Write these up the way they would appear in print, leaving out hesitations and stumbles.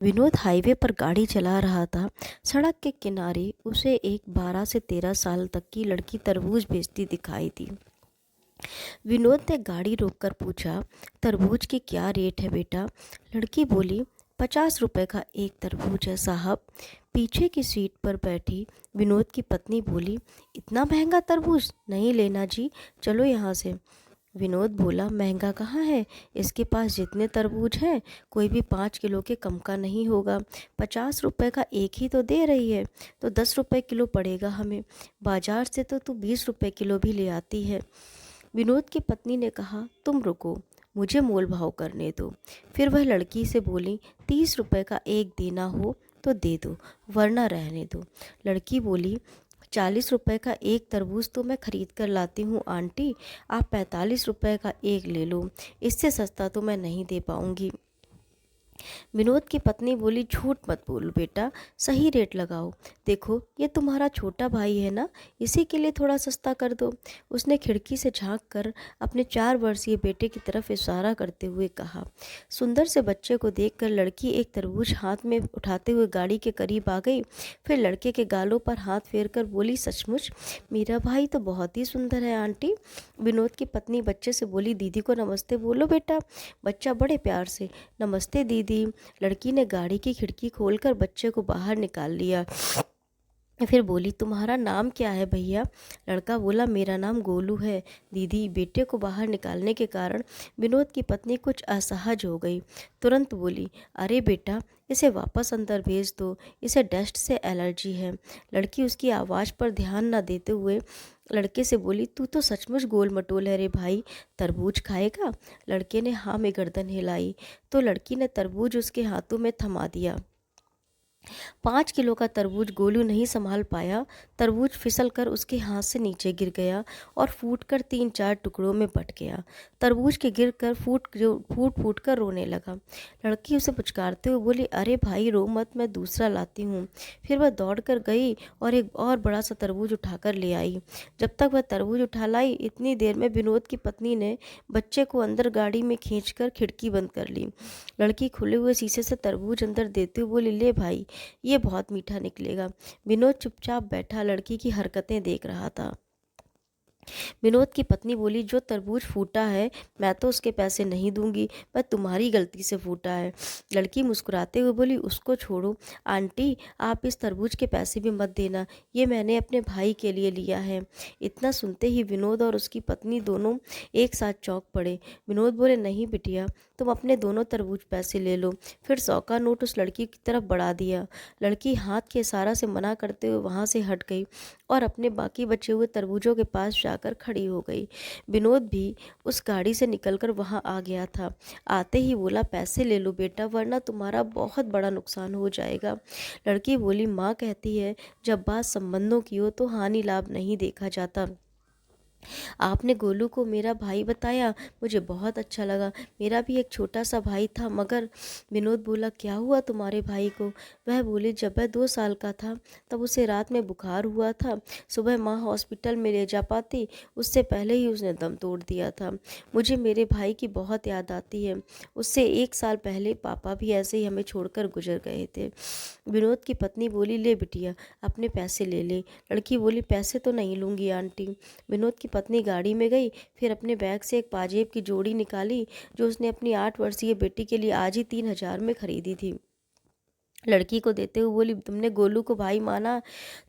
Vinod highway पर गाड़ी चला रहा था। सड़क के किनारे उसे एक 12 से 13 साल तक की लड़की तरबूज बेचती दिखाई दी। विनोद ने गाड़ी रोककर पूछा, तरबूज की क्या रेट है बेटा? लड़की बोली, 50 रुपए का एक तरबूज है साहब। पीछे की सीट पर बैठी विनोद की पत्नी बोली, इतना महंगा तरबूज नहीं लेना जी, चलो यहाँ से। विनोद बोला, महंगा कहाँ है, इसके पास जितने तरबूज हैं कोई भी 5 किलो के कम का नहीं होगा। 50 रुपए का एक ही तो दे रही है, तो 10 रुपए किलो पड़ेगा हमें। बाजार से तो तू 20 रुपए किलो भी ले आती है। विनोद की पत्नी ने कहा, तुम रुको, मुझे मोल भाव करने दो। फिर वह लड़की से बोली, 30 रुपए का एक देना हो तो दे दो, वरना रहने दो। लड़की बोली, 40 रुपए का एक तरबूज तो मैं खरीद कर लाती हूँ आंटी, आप 45 रुपए का एक ले लो, इससे सस्ता तो मैं नहीं दे पाऊँगी। विनोद की पत्नी बोली, झूठ मत बोलो बेटा, सही रेट लगाओ। देखो ये तुम्हारा छोटा भाई है ना, इसी के लिए थोड़ा सस्ता कर दो। उसने खिड़की से झांक कर अपने 4 वर्षीय बेटे की तरफ इशारा करते हुए कहा। सुंदर से बच्चे को देखकर लड़की एक तरबूज हाथ में उठाते हुए गाड़ी के करीब आ गई। फिर लड़के के गालों पर हाथ फेर कर बोली, सचमुच मेरा भाई तो बहुत ही सुंदर है आंटी। विनोद की पत्नी बच्चे से बोली, दीदी को नमस्ते बोलो बेटा। बच्चा बड़े प्यार से, नमस्ते दीदी। लड़की ने गाड़ी की खिड़की खोलकर बच्चे को बाहर निकाल लिया। फिर बोली, तुम्हारा नाम क्या है भैया? लड़का बोला, मेरा नाम गोलू है दीदी। बेटे को बाहर निकालने के कारण विनोद की पत्नी कुछ असहज हो गई। तुरंत बोली, अरे बेटा, इसे वापस अंदर भेज दो, इसे डस्ट से एलर्जी है। लड़की उसकी आवाज़ पर ध्यान न देते हुए लड़के से बोली, तू तो सचमुच गोल मटोल है रे भाई, तरबूज खाएगा? लड़के ने हाँ में गर्दन हिलाई तो लड़की ने तरबूज उसके हाथों में थमा दिया। 5 किलो का तरबूज गोलू नहीं संभाल पाया। तरबूज फिसल कर उसके हाथ से नीचे गिर गया और फूट कर 3-4 टुकड़ों में बट गया। तरबूज के गिर कर फूट फूट फूट कर रोने लगा। लड़की उसे पुचकारते हुए बोली, अरे भाई रो मत, मैं दूसरा लाती हूँ। फिर वह दौड़ कर गई और एक और बड़ा सा तरबूज उठाकर ले आई। जब तक वह तरबूज उठा लाई, इतनी देर में विनोद की पत्नी ने बच्चे को अंदर गाड़ी में खींचकर खिड़की बंद कर ली। लड़की खुले हुए शीशे से तरबूज अंदर देते हुए बोली, ले भाई, ये बहुत मीठा निकलेगा। विनोद चुपचाप बैठा लड़की की हरकतें देख रहा था। विनोद की पत्नी बोली, जो तरबूज फूटा है मैं तो उसके पैसे नहीं दूंगी, मैं तुम्हारी गलती से फूटा है। लड़की मुस्कुराते हुए बोली, उसको छोड़ो आंटी, आप इस तरबूज के पैसे भी मत देना, ये मैंने अपने भाई के लिए लिया है। इतना सुनते ही विनोद और उसकी पत्नी दोनों एक साथ चौंक पड़े। विनोद बोले, नहीं बिटिया, तुम अपने दोनों तरबूज पैसे ले लो। फिर 100 का नोट उस लड़की की तरफ बढ़ा दिया। लड़की हाथ के इशारा से मना करते हुए वहाँ से हट गई और अपने बाकी बचे हुए तरबूजों के पास जाकर खड़ी हो गई। विनोद भी उस गाड़ी से निकलकर वहां आ गया था। आते ही बोला, पैसे ले लो बेटा, वरना तुम्हारा बहुत बड़ा नुकसान हो जाएगा। लड़की बोली, माँ कहती है जब बात संबंधों की हो तो हानि लाभ नहीं देखा जाता। आपने गोलू को मेरा भाई बताया, मुझे बहुत अच्छा लगा। मेरा भी एक छोटा सा भाई था, मगर विनोद बोला, क्या हुआ तुम्हारे भाई को? वह बोले, जब वह 2 साल का था तब उसे रात में बुखार हुआ था। सुबह माँ हॉस्पिटल में ले जा पाती, उससे पहले ही उसने दम तोड़ दिया था। मुझे मेरे भाई की बहुत याद आती है। उससे 1 साल पहले पापा भी ऐसे ही हमें छोड़कर गुजर गए थे। विनोद की पत्नी बोली, ले बिटिया, अपने पैसे ले ले। लड़की बोली, पैसे तो नहीं लूँगी आंटी। विनोद की पत्नी गाड़ी में गई, फिर अपने बैग से एक पाजेब की जोड़ी निकाली जो उसने अपनी 8 वर्षीय बेटी के लिए आज ही 3,000 में खरीदी थी। लड़की को देते हुए बोली, तुमने गोलू को भाई माना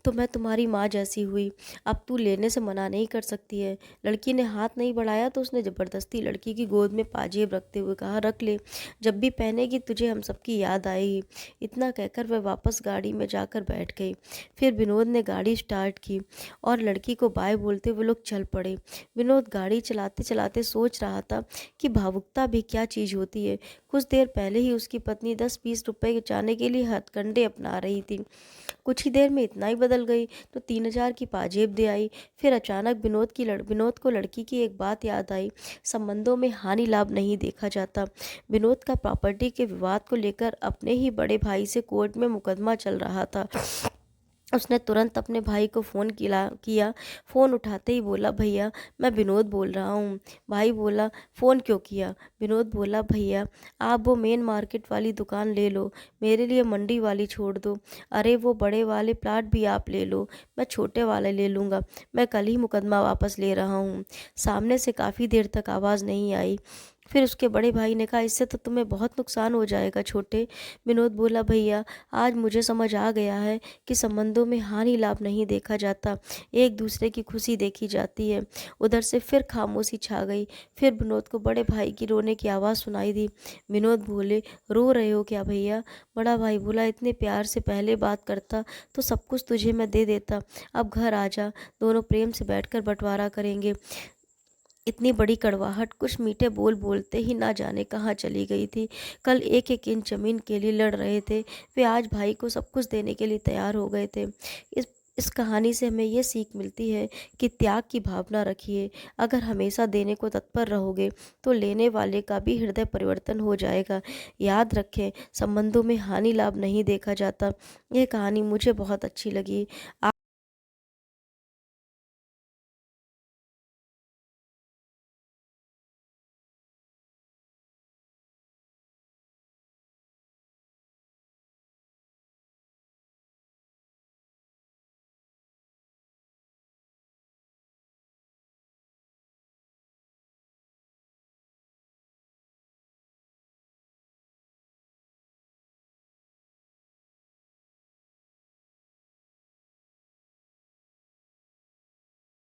तो मैं तुम्हारी माँ जैसी हुई, अब तू लेने से मना नहीं कर सकती है। लड़की ने हाथ नहीं बढ़ाया तो उसने ज़बरदस्ती लड़की की गोद में पाजेब रखते हुए कहा, रख ले, जब भी पहनेगी तुझे हम सबकी याद आएगी। इतना कहकर वह वापस गाड़ी में जाकर बैठ गई। फिर विनोद ने गाड़ी स्टार्ट की और लड़की को बाय बोलते हुए लोग चल पड़े। विनोद गाड़ी चलाते चलाते सोच रहा था कि भावुकता भी क्या चीज़ होती है। कुछ देर पहले ही उसकी पत्नी 10-20 रुपए बचाने के लिए हथकंडे अपना रही थी, कुछ ही देर में इतना ही बदल गई तो 3,000 की पाजेब दे आई। फिर अचानक विनोद को लड़की की एक बात याद आई, संबंधों में हानि लाभ नहीं देखा जाता। विनोद का प्रॉपर्टी के विवाद को लेकर अपने ही बड़े भाई से कोर्ट में मुकदमा चल रहा था। उसने तुरंत अपने भाई को फ़ोन किया। फ़ोन उठाते ही बोला, भैया मैं विनोद बोल रहा हूँ। भाई बोला, फ़ोन क्यों किया? विनोद बोला, भैया आप वो मेन मार्केट वाली दुकान ले लो, मेरे लिए मंडी वाली छोड़ दो। अरे वो बड़े वाले प्लाट भी आप ले लो, मैं छोटे वाले ले लूँगा। मैं कल ही मुकदमा वापस ले रहा हूँ। सामने से काफ़ी देर तक आवाज़ नहीं आई। फिर उसके बड़े भाई ने कहा, इससे तो तुम्हें बहुत नुकसान हो जाएगा छोटे। विनोद बोला, भैया आज मुझे समझ आ गया है कि संबंधों में हानि लाभ नहीं देखा जाता, एक दूसरे की खुशी देखी जाती है। उधर से फिर खामोशी छा गई। फिर विनोद को बड़े भाई की रोने की आवाज़ सुनाई दी। विनोद बोले, रो रहे हो क्या भैया? बड़ा भाई बोला, इतने प्यार से पहले बात करता तो सब कुछ तुझे मैं दे देता। अब घर आ जा, दोनों प्रेम से बैठकर बंटवारा करेंगे। इतनी बड़ी कड़वाहट कुछ मीठे बोल बोलते ही ना जाने कहाँ चली गई थी। कल एक एक इंच जमीन के लिए लड़ रहे थे, वे आज भाई को सब कुछ देने के लिए तैयार हो गए थे। इस इस कहानी से हमें ये सीख मिलती है कि त्याग की भावना रखिए। अगर हमेशा देने को तत्पर रहोगे तो लेने वाले का भी हृदय परिवर्तन हो जाएगा। याद रखें, संबंधों में हानि लाभ नहीं देखा जाता। यह कहानी मुझे बहुत अच्छी लगी।